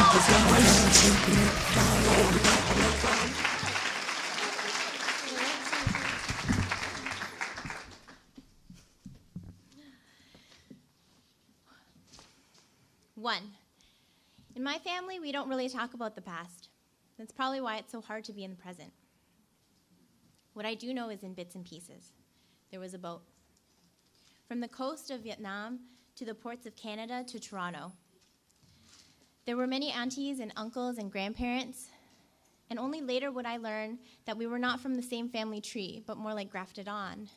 One, in my family, we don't really talk about the past. That's probably why it's so hard to be in the present. What I do know is in bits and pieces. There was a boat. From the coast of Vietnam to the ports of Canada to Toronto. There were many aunties and uncles and grandparents, and only later would I learn that we were not from the same family tree, but more like grafted on,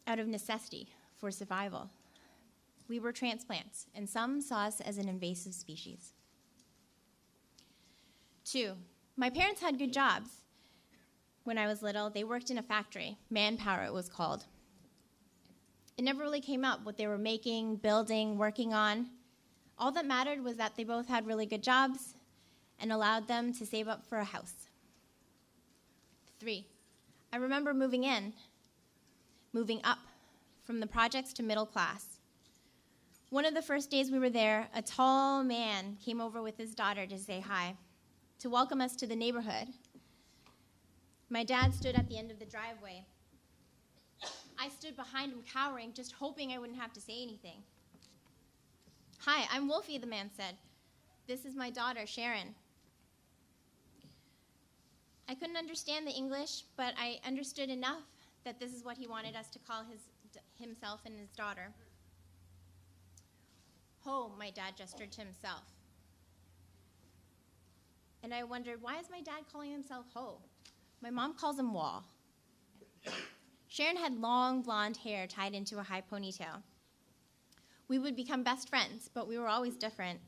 out of necessity for survival. We were transplants, and some saw us as an invasive species. 2, my parents had good jobs. When I was little, they worked in a factory. Manpower, it was called. It never really came up what they were making, building, working on. All that mattered was that they both had really good jobs and allowed them to save up for a house. 3, I remember moving up from the projects to middle class. One of the first days we were there, a tall man came over with his daughter to say hi, to welcome us to the neighborhood. My dad stood at the end of the driveway. I stood behind him cowering, just hoping I wouldn't have to say anything. Hi, I'm Wolfie, the man said. This is my daughter, Sharon. I couldn't understand the English, but I understood enough that this is what he wanted us to call himself and his daughter. Ho, my dad gestured to himself. And I wondered, why is my dad calling himself Ho? My mom calls him Wall. Sharon had long blonde hair tied into a high ponytail. We would become best friends, but we were always different.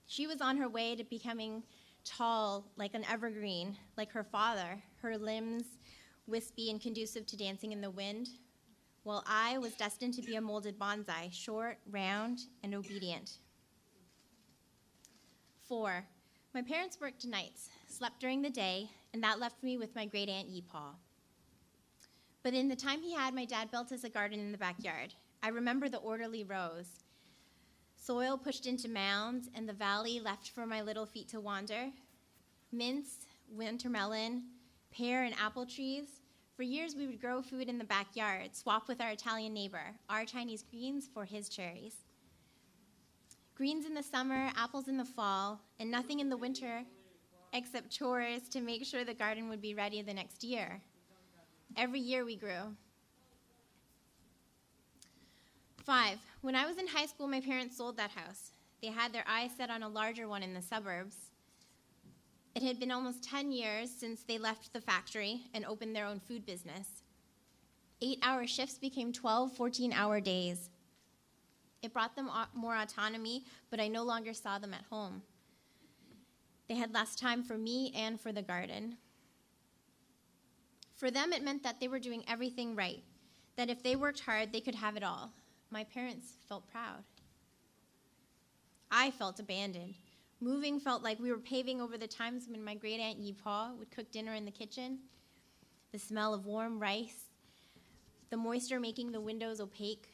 She was on her way to becoming tall like an evergreen, like her father, her limbs wispy and conducive to dancing in the wind, while I was destined to be a molded bonsai, short, round, and obedient. 4, my parents worked nights, slept during the day, and that left me with my great aunt Yeepaw. But in the time he had, my dad built us a garden in the backyard. I remember the orderly rows, soil pushed into mounds, and the valley left for my little feet to wander. Mince, wintermelon, pear, and apple trees. For years, we would grow food in the backyard, swap with our Italian neighbor, our Chinese greens for his cherries. Greens in the summer, apples in the fall, and nothing in the winter except chores to make sure the garden would be ready the next year. Every year we grew. 5, when I was in high school, my parents sold that house. They had their eyes set on a larger one in the suburbs. It had been almost 10 years since they left the factory and opened their own food business. 8-hour shifts became 12, 14-hour days. It brought them more autonomy, but I no longer saw them at home. They had less time for me and for the garden. For them, it meant that they were doing everything right, that if they worked hard, they could have it all. My parents felt proud. I felt abandoned. Moving felt like we were paving over the times when my great aunt Yeepaw would cook dinner in the kitchen, the smell of warm rice, the moisture making the windows opaque,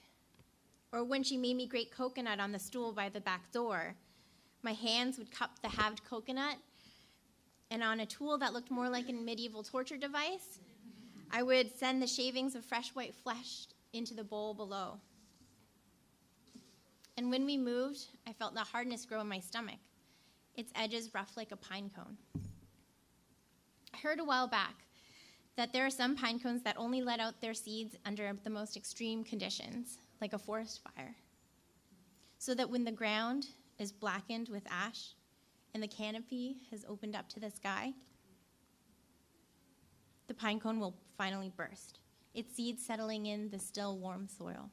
or when she made me grate coconut on the stool by the back door. My hands would cup the halved coconut, and on a tool that looked more like a medieval torture device, I would send the shavings of fresh white flesh into the bowl below. And when we moved, I felt the hardness grow in my stomach, its edges rough like a pine cone. I heard a while back that there are some pine cones that only let out their seeds under the most extreme conditions, like a forest fire, so that when the ground is blackened with ash and the canopy has opened up to the sky, the pine cone will finally burst, its seeds settling in the still warm soil.